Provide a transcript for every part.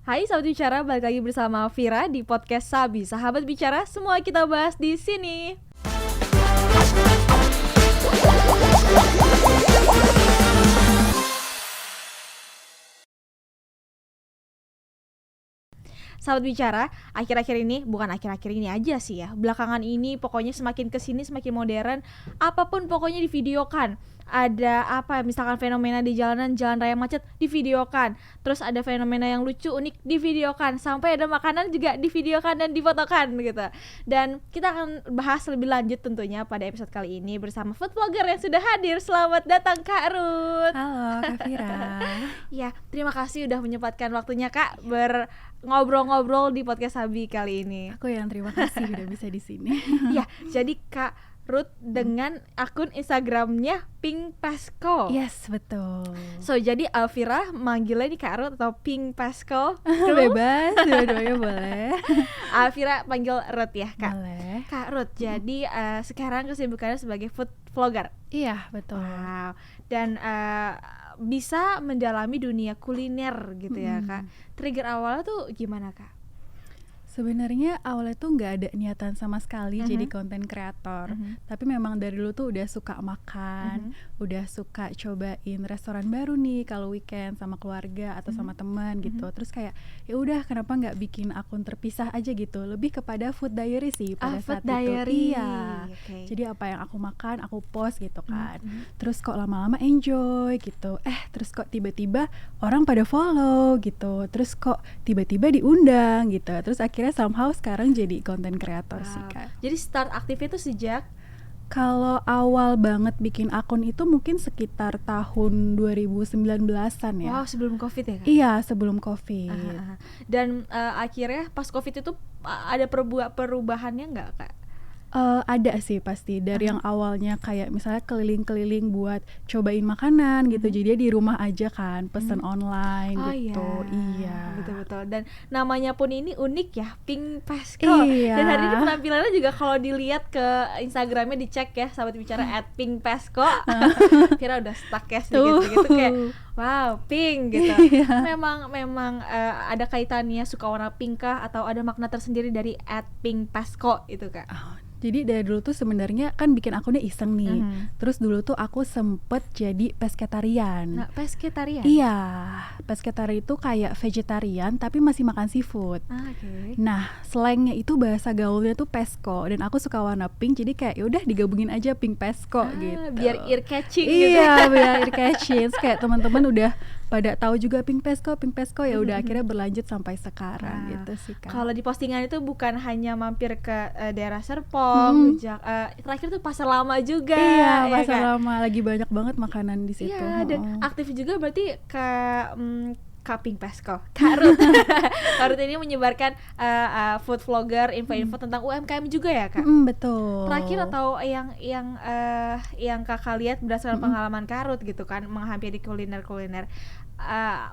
Hai Sahabat Bicara, balik lagi bersama Vira di podcast Sabi. Sahabat Bicara, semua kita bahas di sini. Sahabat Bicara, akhir-akhir ini, bukan akhir-akhir ini aja sih ya, belakangan ini pokoknya semakin kesini semakin modern, apapun pokoknya divideokan. Ada apa, misalkan fenomena di jalanan, jalan raya macet, divideokan. Terus ada fenomena yang lucu, unik, divideokan. Sampai ada makanan juga divideokan dan difotokan gitu. Dan kita akan bahas lebih lanjut tentunya pada episode kali ini bersama food vlogger yang sudah hadir. Selamat datang Kak Ruth. Halo Kak Vira. Ya, terima kasih udah menyempatkan waktunya Kak ngobrol-ngobrol di podcast Sabi kali ini. Aku yang terima kasih udah bisa di sini. Ya, jadi Kak Ruth dengan akun Instagramnya Pink Pasco. Yes, betul. So, jadi Alvira manggilnya nih Kak Ruth atau Pink Pasco? Bebas, dua-duanya boleh. Alvira panggil Ruth ya Kak? Boleh. Kak Ruth, jadi sekarang kesibukannya sebagai food vlogger. Iya, betul. Wow. Dan bisa mendalami dunia kuliner gitu ya Kak. Trigger awalnya tuh gimana Kak? Sebenarnya awalnya tuh nggak ada niatan sama sekali jadi konten kreator, tapi memang dari dulu tuh udah suka makan, udah suka cobain restoran baru nih kalau weekend sama keluarga atau sama teman gitu. Terus kayak ya udah kenapa nggak bikin akun terpisah aja gitu, lebih kepada food diary sih pada saat diary. itu. Iya. Okay. Jadi apa yang aku makan aku post gitu kan. Terus kok lama-lama enjoy gitu. Terus kok tiba-tiba orang pada follow gitu. Terus kok tiba-tiba diundang gitu. Terus akhirnya somehow sekarang jadi konten kreator sih Kak. Jadi start aktifnya tuh sejak? Kalau awal banget bikin akun itu mungkin sekitar tahun 2019-an ya. Wow, sebelum Covid ya Kak? Iya, sebelum Covid. Dan akhirnya pas Covid itu ada perubahannya nggak Kak? Ada sih pasti dari yang awalnya kayak misalnya keliling-keliling buat cobain makanan gitu, jadi di rumah aja kan pesen online gitu. Iya. Betul-betul. Dan namanya pun ini unik ya, Pink Pasco. Iya. Dan hari ini penampilannya juga kalau dilihat ke Instagramnya dicek ya, Sahabat Bicara @pinkpasco. Kira udah stuck ya sedikit-sedikit kayak wow, pink gitu. Memang ada kaitannya suka warna pink kah atau ada makna tersendiri dari @pinkpasco itu Kak? Jadi dari dulu tuh sebenarnya kan bikin akunnya iseng nih. Terus dulu tuh aku sempet jadi pescetarian. Nah, pescetarian? Iya, pescetarian itu kayak vegetarian tapi masih makan seafood. Okay. Nah, slangnya itu bahasa gaulnya tuh pesco dan aku suka warna pink, jadi kayak yaudah digabungin aja pink pesco gitu. Biar ear catching gitu. Iya, biar ear catching. Kayak teman-teman udah pada tahu juga pink pesco ya udah akhirnya berlanjut sampai sekarang gitu sih Kak. Kalau di postingan itu bukan hanya mampir ke daerah Serpong, terakhir tuh Pasar Lama juga. Iya, Pasar Lama lagi banyak banget makanan di situ. Iya, dan aktif juga berarti ke Pink Pasco, Kak Ruth. Kak Ruth ini menyebarkan food vlogger, info-info tentang UMKM juga ya Kak? Betul. Terakhir atau yang Kakak lihat berdasarkan pengalaman Kak Ruth gitu kan, menghampiri kuliner-kuliner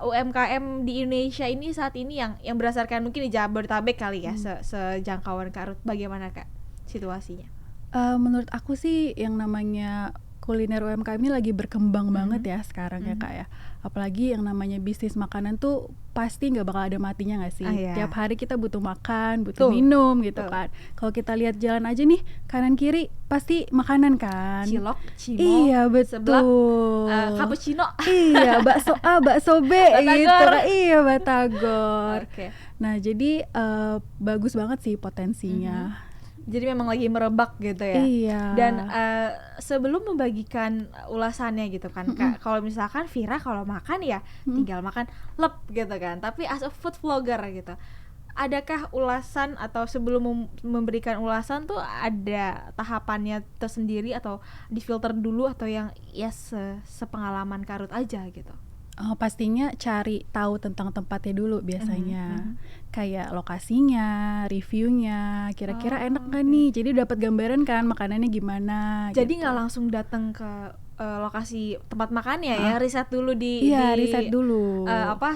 UMKM di Indonesia ini saat ini yang berdasarkan mungkin di Jabodetabek kali ya, sejangkauan Kak Ruth, bagaimana Kak situasinya? Menurut aku sih yang namanya kuliner UMKM ini lagi berkembang banget ya sekarang ya Kak ya. Apalagi yang namanya bisnis makanan tuh pasti nggak bakal ada matinya nggak sih? Tiap hari kita butuh makan, butuh minum gitu kan. Kalau kita lihat jalan aja nih kanan kiri pasti makanan kan. Cilok, cimo, iya betul. sebelah cappuccino. Iya, bakso A, bakso B gitu kan. Iya, batagor. Okay. Nah jadi bagus banget sih potensinya. Jadi memang lagi merebak gitu ya. Iya. Dan sebelum membagikan ulasannya gitu kan Kak, kalau misalkan Vira kalau makan ya tinggal makan lep gitu kan. Tapi as a food vlogger gitu, adakah ulasan atau sebelum memberikan ulasan tuh ada tahapannya tersendiri atau difilter dulu atau yang ya sepengalaman Kak Ruth aja gitu? Pastinya cari tahu tentang tempatnya dulu biasanya. Kayak lokasinya, reviewnya, kira-kira enak gak nih. Jadi dapat gambaran kan makanannya gimana. Jadi gitu. nggak langsung datang ke lokasi tempat makannya ya, riset dulu di riset dulu.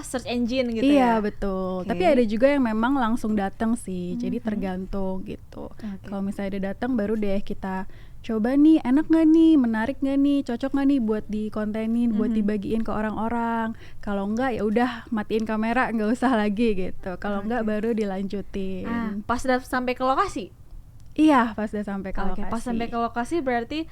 Search engine gitu iya, ya. betul. Tapi ada juga yang memang langsung datang sih. Jadi tergantung gitu. Kalau misalnya dia datang baru deh kita coba nih, enak nggak nih, menarik nggak nih, cocok nggak nih buat dikontenin, buat dibagiin ke orang-orang. Kalau enggak ya udah matiin kamera, nggak usah lagi gitu. Kalau enggak baru dilanjutin. Pas udah sampai ke lokasi. Iya, pas udah sampai ke lokasi. Pas sampai ke lokasi berarti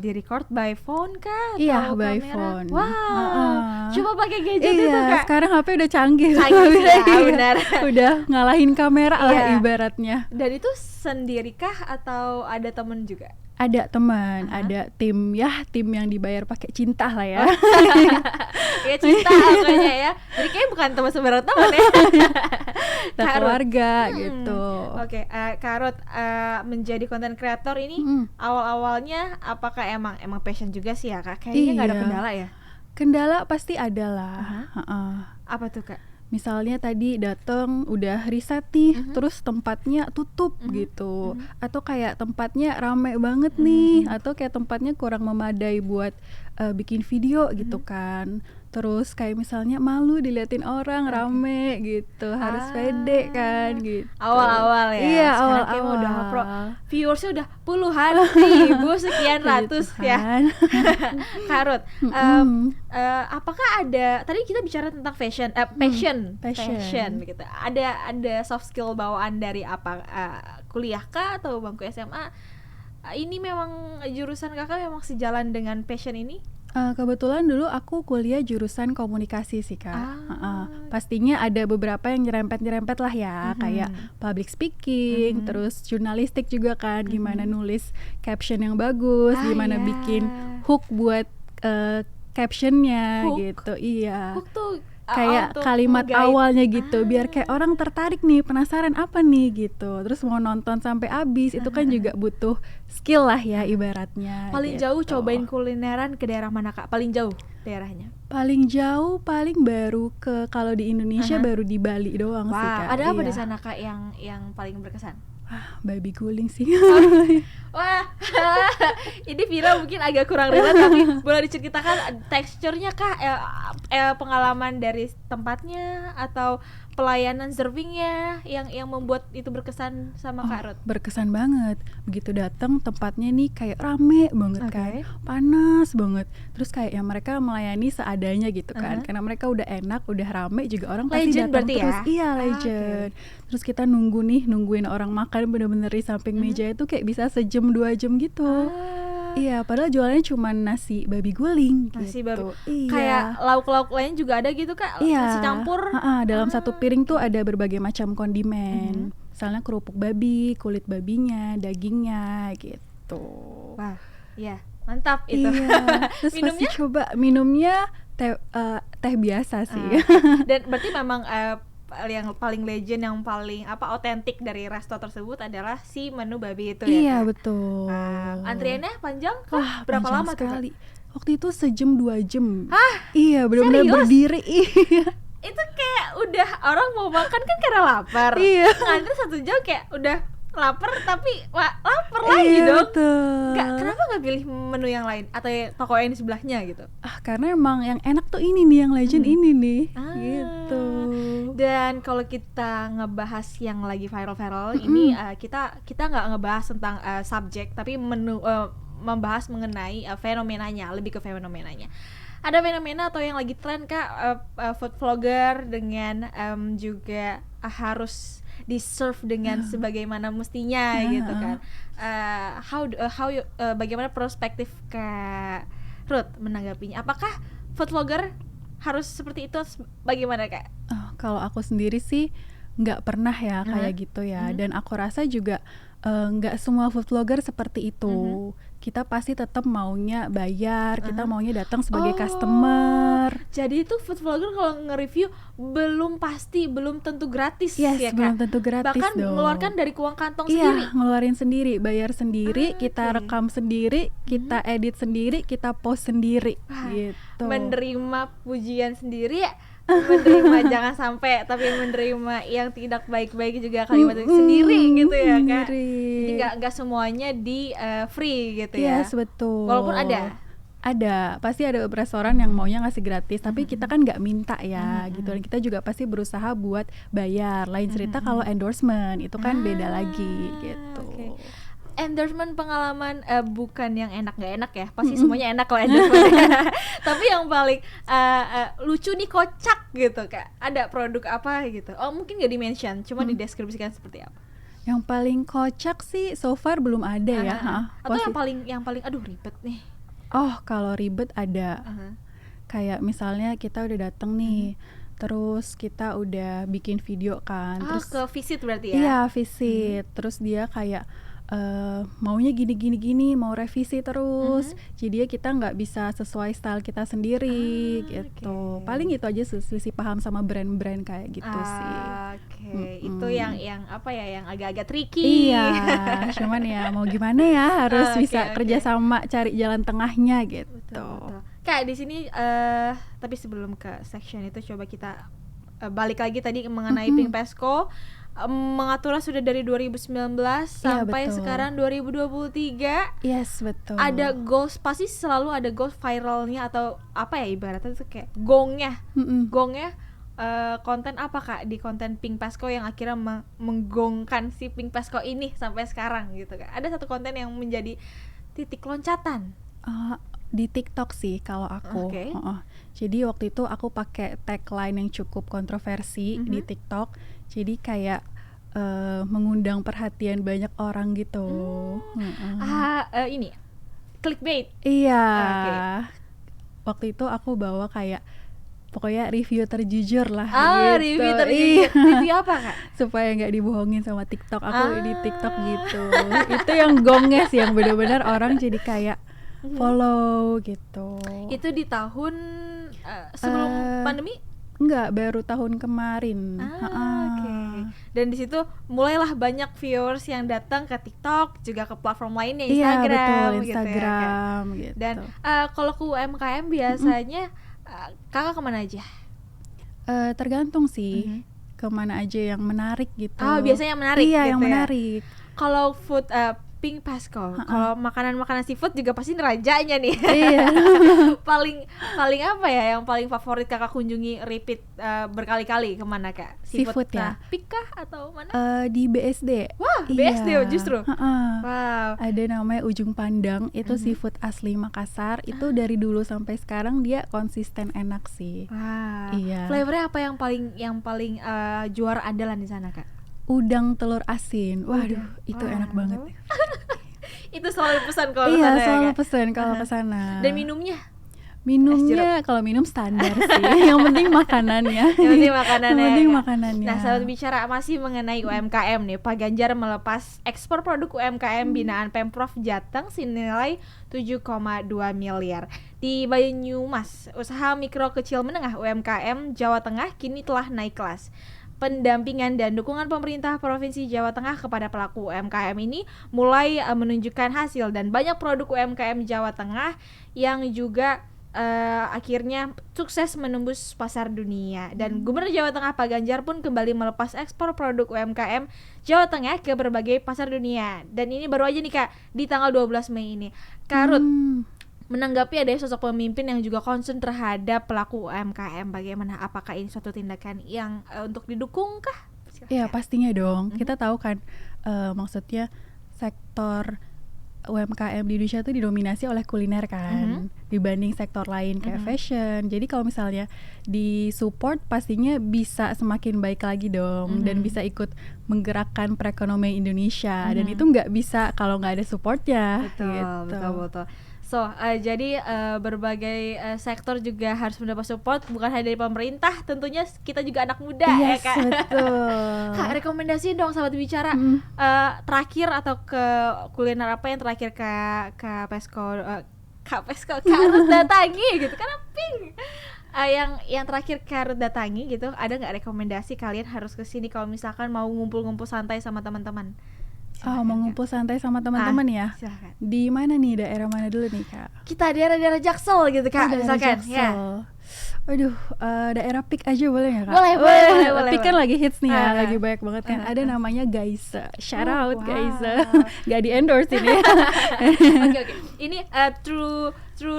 di record by phone kah? Iya, atau by kamera? phone. Wow, coba pakai gadget itu iya, Kak. sekarang HP udah canggih. Canggih ya, benar. Udah ngalahin kamera lah Iya. ibaratnya. Dan itu sendirikah atau ada temen juga? Ada teman, ada tim yang dibayar pakai cinta lah ya. Ya cinta pokoknya ya. Jadi kayaknya bukan teman sembarang teman ya. Keluarga gitu. Oke, Kak Ruth, menjadi content creator ini awal-awalnya apakah emang passion juga sih ya Kak? Kayaknya nggak ada kendala ya? Kendala pasti ada lah. Apa tuh Kak? Misalnya tadi datang udah riset nih, terus tempatnya tutup gitu, atau kayak tempatnya rame banget nih, atau kayak tempatnya kurang memadai buat bikin video gitu kan. Terus kayak misalnya malu diliatin orang rame gitu, harus pede kan gitu. Awal-awal ya. Iya, awal-awal udah pro. Viewersnya udah puluhan ribu, sekian ratus ya. Kak Ruth, apakah ada, tadi kita bicara tentang fashion gitu. Ada soft skill bawaan dari apa, kuliah kah atau bangku SMA? Ini memang jurusan Kakak memang sejalan dengan passion ini? Kebetulan dulu aku kuliah jurusan komunikasi sih Kak. Pastinya ada beberapa yang nyerempet lah ya, kayak public speaking, terus jurnalistik juga kan, gimana nulis caption yang bagus, gimana bikin hook buat captionnya gitu. Iya. Hook tuh kayak kalimat awalnya gitu, biar kayak orang tertarik nih, penasaran apa nih gitu, terus mau nonton sampai habis. Itu kan juga butuh skill lah ya ibaratnya. Paling gitu. jauh cobain kulineran ke daerah mana Kak? Paling jauh daerahnya? Paling jauh paling baru ke, kalau di Indonesia baru di Bali doang sih Kak. Ada apa di sana Kak yang paling berkesan? Babi guling sih. Wah, ini viral mungkin agak kurang relate, tapi boleh diceritakan teksturnya Kak, pengalaman dari tempatnya atau pelayanan servingnya yang membuat itu berkesan sama Kak Ruth? Berkesan banget. Begitu datang tempatnya nih kayak rame banget kan, panas banget. Terus kayak yang mereka melayani seadanya gitu kan, karena mereka udah enak, udah rame juga orang pasti datang terus. Ya? Iya, legend. Terus kita nungguin orang makan bener-bener di samping meja itu kayak bisa sejam 2 jam gitu. Iya, padahal jualannya cuma nasi babi guling nasi gitu. Iya. Kayak lauk-lauk lain juga ada gitu Kak? Nasi campur? Dalam satu piring tuh ada berbagai macam kondimen. Misalnya kerupuk babi, kulit babinya, dagingnya gitu. Wah, iya, mantap itu. Iya. Terus minumnya? Coba minumnya teh biasa sih. Dan berarti memang yang paling legend, yang paling otentik dari resto tersebut adalah si menu babi itu ya? Iya, betul. Antriannya panjang kah? Berapa lama sekali? Waktu itu sejam 2 jam. Serius? Iya, benar-benar berdiri. Iya. Itu kayak udah orang mau makan kan karena lapar. Iya. Ngantri 1 jam kayak udah lapar, tapi lapar lagi dong. Betul. Kenapa nggak pilih menu yang lain atau toko yang di sebelahnya gitu? Karena emang yang enak tuh ini nih, yang legend ini nih. Gitu. Dan kalau kita ngebahas yang lagi viral-viral ini, kita nggak ngebahas tentang subjek, tapi membahas mengenai fenomenanya, lebih ke fenomenanya. Ada fenomena atau yang lagi tren Kak, food vlogger dengan juga harus di-serve dengan sebagaimana mestinya gitu kan. Bagaimana perspektif Kak Ruth menanggapinya? Apakah food vlogger harus seperti itu? Bagaimana Kak? Kalau aku sendiri sih nggak pernah ya kayak gitu ya. Dan aku rasa juga nggak semua food vlogger seperti itu. Kita pasti tetap maunya bayar, kita maunya datang sebagai customer. Jadi itu food vlogger kalau nge-review belum tentu gratis ya Kak? Belum tentu gratis. Bahkan dong. Mengeluarkan dari uang kantong sendiri. Iya, ngeluarin sendiri, bayar sendiri, kita rekam sendiri, kita edit sendiri, kita post sendiri. Gitu. Menerima pujian sendiri, menerima jangan sampai, tapi menerima yang tidak baik-baik juga kalimat sendiri gitu ya Kak. Jadi nggak semuanya di free gitu ya. Yes, betul. Walaupun ada. pasti ada restoran yang maunya ngasih gratis, tapi kita kan nggak minta ya gitu, dan kita juga pasti berusaha buat bayar. Lain cerita kalau endorsement itu kan beda lagi gitu. Okay. Endorsement pengalaman bukan yang enak nggak enak ya, pasti semuanya enak lah endorsement. Tapi yang paling lucu nih, kocak gitu, Kak, ada produk apa gitu? Oh mungkin nggak di-mention, cuma dideskripsikan seperti apa? Yang paling kocak sih so far belum ada ya. Atau yang paling aduh ribet nih. Oh kalau ribet ada, kayak misalnya kita udah dateng nih, terus kita udah bikin video kan, terus ke visit berarti ya? Iya visit, terus dia kayak maunya gini, mau revisi terus, jadinya kita nggak bisa sesuai style kita sendiri gitu. Paling itu aja selisih paham sama brand-brand kayak gitu sih. Oke, itu yang apa ya, yang agak-agak tricky. Iya, cuman ya mau gimana ya, harus bisa kerjasama, cari jalan tengahnya gitu. Betul. Kak di sini tapi sebelum ke section itu coba kita balik lagi tadi mengenai Pink Pesco. Mengaturnya sudah dari 2019 sampai sekarang 2023. Yes, betul. Ada goals, pasti selalu ada goals viralnya atau apa ya, ibaratnya itu kayak gongnya. Konten apa Kak di konten Pink Pesco yang akhirnya menggongkan si Pink Pesco ini sampai sekarang gitu Kak? Ada satu konten yang menjadi titik loncatan? Di TikTok sih kalau aku. Jadi waktu itu aku pakai tagline yang cukup kontroversi di TikTok. Jadi kayak mengundang perhatian banyak orang gitu. Ini clickbait. Iya. Waktu itu aku bawa kayak pokoknya review terjujur lah gitu. Review terjujur. Review apa Kak? Supaya nggak dibohongin sama TikTok. Aku di TikTok gitu. Itu yang gongnya sih, yang benar-benar orang jadi kayak follow gitu. Itu di tahun sebelum pandemi? Enggak, baru tahun kemarin. Dan di situ mulailah banyak viewers yang datang ke TikTok, juga ke platform lainnya, Instagram. Iya betul, Instagram gitu. Dan kalau ke UMKM biasanya kakak kemana aja? Tergantung sih, kemana aja yang menarik gitu. Biasanya yang menarik. Iya, gitu yang menarik. Kalau food Pink Pesco, kalau makanan-makanan seafood juga pasti rajanya nih. Iya. paling apa ya yang paling favorit kakak kunjungi repeat berkali-kali, kemana Kak? Seafood ya? Pik kah atau mana? Di BSD. Wah, BSD justru. Wow. Ada namanya Ujung Pandang, itu seafood asli Makassar. Itu dari dulu sampai sekarang dia konsisten enak sih. Iya. Flavornya apa yang paling juara andalan di sana Kak? Udang telur asin. Waduh, itu enak banget. Itu selalu pesan kalau kesana. Iya, selalu pesan kalau kesana. Dan minumnya kalau minum standar sih. Yang penting makanannya. Nah, sahabat bicara masih mengenai UMKM nih. Pak Ganjar melepas ekspor produk UMKM binaan Pemprov Jateng senilai 7,2 miliar. Di Banyumas, usaha mikro kecil menengah UMKM Jawa Tengah kini telah naik kelas. Pendampingan dan dukungan pemerintah Provinsi Jawa Tengah kepada pelaku UMKM ini mulai menunjukkan hasil, dan banyak produk UMKM Jawa Tengah yang juga akhirnya sukses menembus pasar dunia. Dan Gubernur Jawa Tengah Pak Ganjar pun kembali melepas ekspor produk UMKM Jawa Tengah ke berbagai pasar dunia. Dan ini baru aja nih Kak, di tanggal 12 Mei ini. Karut menanggapi ada sosok pemimpin yang juga concern terhadap pelaku UMKM, bagaimana? Apakah ini suatu tindakan yang untuk didukung kah? Iya pastinya dong. Kita tahu kan maksudnya sektor UMKM di Indonesia itu didominasi oleh kuliner kan, dibanding sektor lain kayak fashion. Jadi kalau misalnya di support pastinya bisa semakin baik lagi dong, dan bisa ikut menggerakkan perekonomian Indonesia. Dan itu nggak bisa kalau nggak ada supportnya. Betul. So, jadi berbagai sektor juga harus mendapat support, bukan hanya dari pemerintah, tentunya kita juga anak muda. Yes, ya Kak. Betul. Kak, rekomendasi dong sahabat bicara terakhir, atau ke kuliner apa yang terakhir Kak Pesco harus datangi gitu, karena Pink yang terakhir harus datangi gitu. Ada nggak rekomendasi kalian harus kesini kalau misalkan mau ngumpul-ngumpul santai sama teman-teman? Mau ngumpul santai sama teman-teman ya? Silahkan. Di mana nih, daerah mana dulu nih Kak? Kita daerah-daerah Jaksel gitu Kak, misalkan. Jaksel. Waduh, daerah Pik aja boleh nggak Kak? Boleh. Pik kan lagi hits nih ya, Ah, lagi banyak banget kan. Ada namanya Gaisa, shout out wow. Gaisa. Gak di endorse ini. Oke. Ini true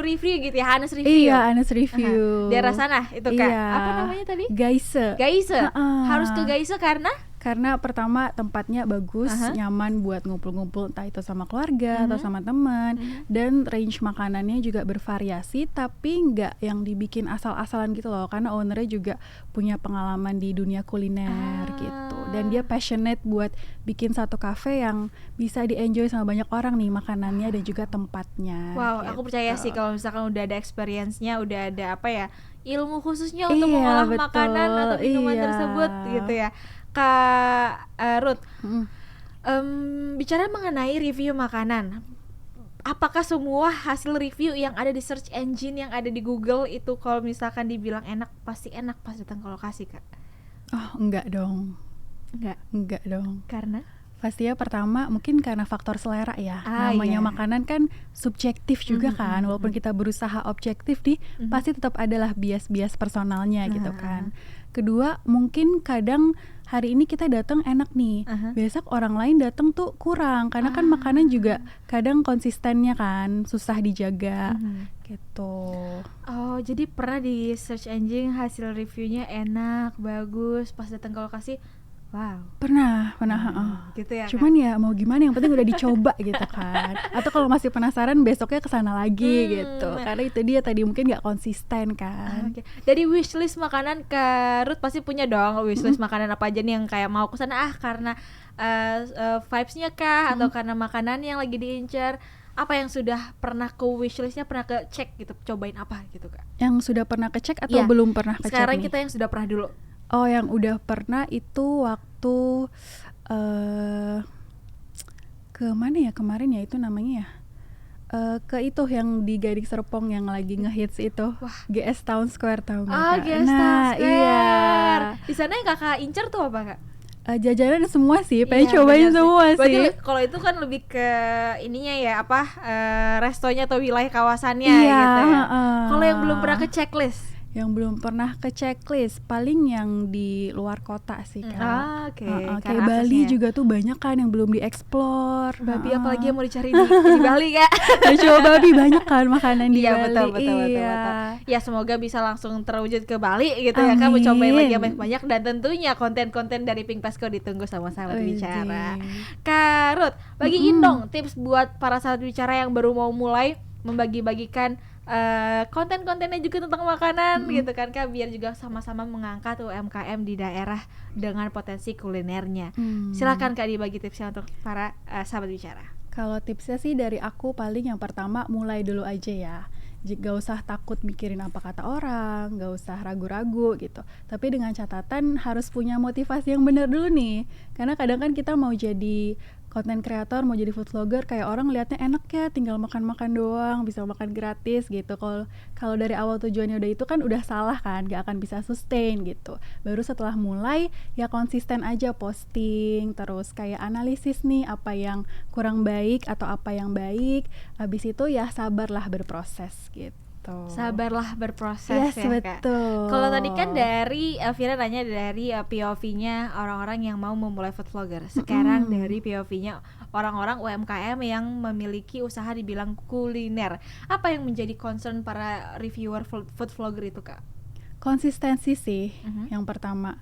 review gitu ya, Hanes review. Iya, Anes review. Daerah sana itu Kak. Iya. Apa namanya tadi? Gaisa. Gaise. Ha-ha. Harus ke Gaise karena Karena pertama tempatnya bagus, nyaman buat ngumpul-ngumpul entah itu sama keluarga atau sama teman, dan range makanannya juga bervariasi tapi nggak yang dibikin asal-asalan gitu loh, karena ownernya juga punya pengalaman di dunia kuliner gitu, dan dia passionate buat bikin satu cafe yang bisa di-enjoy sama banyak orang nih makanannya dan juga tempatnya. wow, gitu. aku percaya sih kalau misalkan udah ada experience-nya, udah ada apa ya, ilmu khususnya untuk Iya, mengolah betul. makanan atau minuman Iya. tersebut gitu ya. Kak Ruth, Mm. bicara mengenai review makanan, apakah semua hasil review yang ada di search engine yang ada di Google itu kalau misalkan dibilang enak pasti pas datang ke lokasi Kak? Oh, enggak dong. Enggak dong. Karena Pasti ya pertama mungkin karena faktor selera ya. iya. Namanya makanan kan subjektif juga kan. Walaupun kita berusaha objektif nih, pasti tetap adalah bias-bias personalnya gitu kan. Kedua, mungkin kadang hari ini kita datang enak nih, besok orang lain datang tuh kurang, karena kan makanan juga kadang konsistennya kan susah dijaga gitu. Oh, jadi pernah di search engine hasil reviewnya enak, bagus, pas datang ke lokasi, wow. Pernah, heeh. Gitu ya. Cuman ya mau gimana, yang penting udah dicoba gitu kan. Atau kalau masih penasaran besoknya kesana lagi gitu. Karena itu dia tadi mungkin nggak konsisten kan. Oke. Dari wishlist makanan Kak Ruth pasti punya dong wishlist makanan apa aja nih yang kayak mau kesana karena vibes-nya kah atau karena makanan yang lagi diincar. Apa yang sudah pernah ke wishlistnya, pernah ke cek gitu, cobain apa gitu Kak? Yang sudah pernah kecek atau Iya. belum pernah kecek Sekarang nih? kita yang sudah pernah dulu. Oh, yang udah pernah itu waktu ke mana ya kemarin ya itu namanya ya? Ke itu yang di Gading Serpong yang lagi ngehits itu. GS Town Square tahu nggak Kak? Guys, Nah, iya. Di sana yang Kakak incer tuh apa Kak? Jajanan semua sih, pengen Iya, cobain benar semua Berarti sih. kalau itu kan lebih ke ininya ya apa restonya atau wilayah kawasannya Iya, gitu ya. heeh. Kalau yang belum pernah ke checklist, Yang belum pernah ke checklist paling yang di luar kota sih Kak. oke. Heeh, Karena kayak Bali aksesnya. juga tuh banyak kan yang belum dieksplor. Babi apalagi yang mau dicari di Bali Kak? Ya coba babi banyak kan makanan di Iya Bali. betul. Iya. Ya semoga bisa langsung terwujud ke Bali gitu ya Kak, mencobain lagi yang Amin. banyak dan tentunya konten-konten dari Pink Pasco ditunggu sama sahabat Widih. bicara. Kak Ruth, bagiin dong tips buat para sahabat bicara yang baru mau mulai membagi-bagikan konten-kontennya juga tentang makanan gitu kan Kak, biar juga sama-sama mengangkat UMKM di daerah dengan potensi kulinernya. Silakan Kak dibagi tipsnya untuk para sahabat bicara. Kalau tipsnya sih dari aku paling yang pertama mulai dulu aja ya. Gak usah takut mikirin apa kata orang, gak usah ragu-ragu gitu. Tapi dengan catatan harus punya motivasi yang benar dulu nih. Karena kadang kan kita mau jadi konten kreator, mau jadi food vlogger, kayak orang liatnya enak ya, tinggal makan-makan doang, bisa makan gratis gitu. Kalau dari awal tujuannya udah itu kan udah salah kan, gak akan bisa sustain gitu. Baru setelah mulai ya konsisten aja posting, terus kayak analisis nih apa yang kurang baik atau apa yang baik. Habis itu ya sabarlah berproses gitu. Sabarlah berproses Yes, ya Kak. betul. Kalau tadi kan dari Vira nanya dari POV-nya orang-orang yang mau memulai food vlogger. Sekarang dari POV-nya orang-orang UMKM yang memiliki usaha dibilang kuliner. Apa yang menjadi concern para reviewer food vlogger itu Kak? Konsistensi sih yang pertama.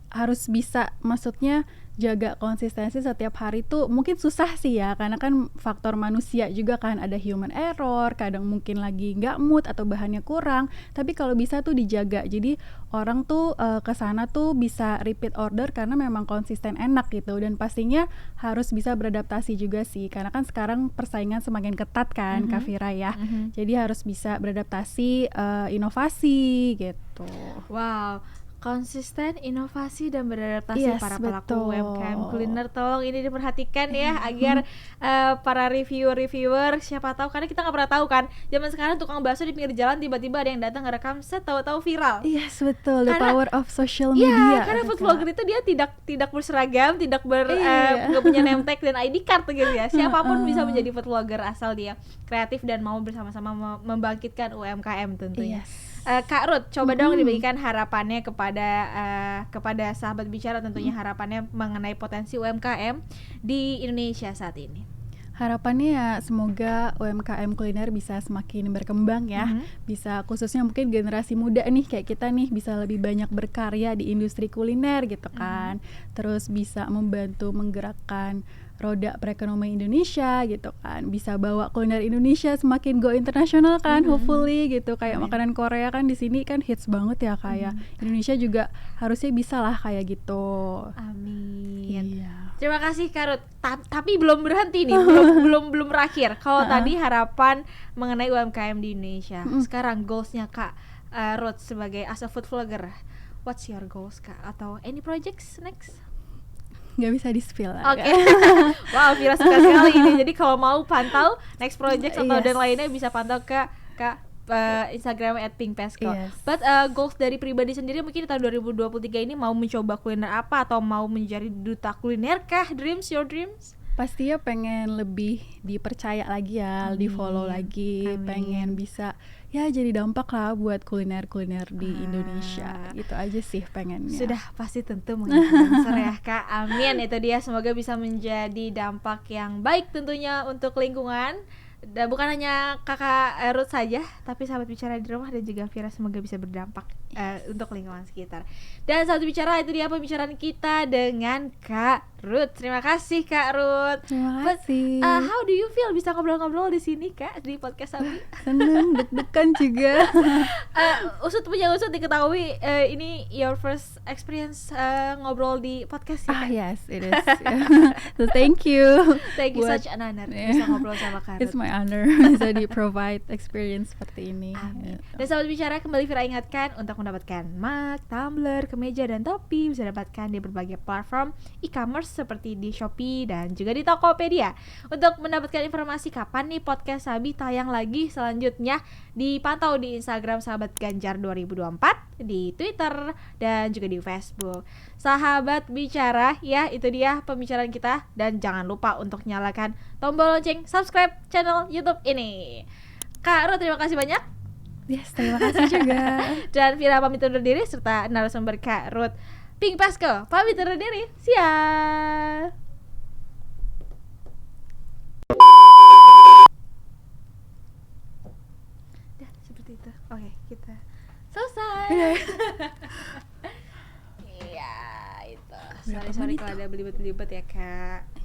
Harus bisa, maksudnya jaga konsistensi setiap hari tuh mungkin susah sih ya, karena kan faktor manusia juga kan, ada human error, kadang mungkin lagi nggak mood atau bahannya kurang, tapi kalau bisa tuh dijaga, jadi orang tuh kesana tuh bisa repeat order karena memang konsisten enak gitu, dan pastinya harus bisa beradaptasi juga sih, karena kan sekarang persaingan semakin ketat kan Kak Vira ya, jadi harus bisa beradaptasi, inovasi gitu. Wow, konsisten, inovasi dan beradaptasi. Yes, para pelaku betul. UMKM kuliner, tolong ini diperhatikan ya agar para reviewer siapa tahu, karena kita nggak pernah tahu kan zaman sekarang tukang bakso di pinggir jalan tiba-tiba ada yang datang ngerekam set, tahu-tahu viral. Yes, betul, the Karena- power of social Iya, media. karena gitu, food Kak. vlogger itu dia tidak berseragam, tidak Iya. nggak punya name tag dan ID card gitu ya. Siapapun bisa menjadi food vlogger asal dia kreatif dan mau bersama-sama membangkitkan UMKM tentunya. Yes. Kak Ruth, coba dong diberikan harapannya kepada sahabat bicara, tentunya harapannya mengenai potensi UMKM di Indonesia saat ini. Harapannya ya semoga UMKM kuliner bisa semakin berkembang ya. Bisa khususnya mungkin generasi muda nih kayak kita nih bisa lebih banyak berkarya di industri kuliner gitu kan. Terus bisa membantu menggerakkan roda perekonomian Indonesia gitu kan. Bisa bawa kuliner Indonesia semakin go internasional kan, hopefully gitu. Kayak makanan Korea kan di sini kan hits banget ya, kayak Indonesia juga harusnya bisa lah kayak gitu. Amin. Iya. Terima kasih Kak Ruth. Tapi belum berhenti nih, belum berakhir. Kalau tadi harapan mengenai UMKM di Indonesia, sekarang goalsnya Kak Ruth sebagai as a food vlogger, what's your goals Kak? Atau any projects next? Nggak bisa di-spill lah. Oke. Wow, Vira suka sekali ini. Jadi kalau mau pantau next project atau dan lainnya bisa pantau ke Instagram @pinkpesco. But goals dari pribadi sendiri mungkin di tahun 2023 ini mau mencoba kuliner apa atau mau menjadi duta kuliner kah? Your dreams? Pastinya pengen lebih dipercaya lagi ya, di follow lagi, pengen bisa ya jadi dampak lah buat kuliner-kuliner di Indonesia. Gitu aja sih pengennya. Sudah pasti tentu menginfluencer ya Kak. Amin, itu dia, semoga bisa menjadi dampak yang baik tentunya untuk lingkungan. Dan bukan hanya Kakak Ruth saja, tapi sahabat bicara di rumah dan juga Vira semoga bisa berdampak untuk lingkungan sekitar. Dan sahabat bicara, itu dia pembicaraan kita dengan Kak Ruth. Terima kasih Kak Ruth. Terima kasih. How do you feel bisa ngobrol-ngobrol di sini Kak di podcast Sabi? Seneng, deg-degan juga. Usut diketahui ini your first experience ngobrol di podcast ya? Yes, it is. So thank you. Thank you, such an honor bisa ngobrol sama Kak Ruth. It's my honor bisa di-provide experience seperti ini. Dan sahabat bicara, kembali Vira ingatkan untuk mendapatkan mug, tumbler, kemeja, dan topi bisa dapatkan di berbagai platform e-commerce seperti di Shopee dan juga di Tokopedia. Untuk mendapatkan informasi kapan nih podcast Sabi tayang lagi selanjutnya, dipantau di Instagram Sahabat Ganjar 2024, di Twitter, dan juga di Facebook. Sahabat bicara, ya itu dia pembicaraan kita, dan jangan lupa untuk nyalakan tombol lonceng subscribe channel YouTube ini. Kak Ruth, terima kasih banyak. Yes, terima kasih juga. Dan Vira pamit undur diri serta narasumber Kak Ruth Pinkpesco pamit undur diri. Siap. Dah, seperti itu. Oke, kita selesai. Iya, itu. Sorry kalau ada belibet-belibet ya Kak.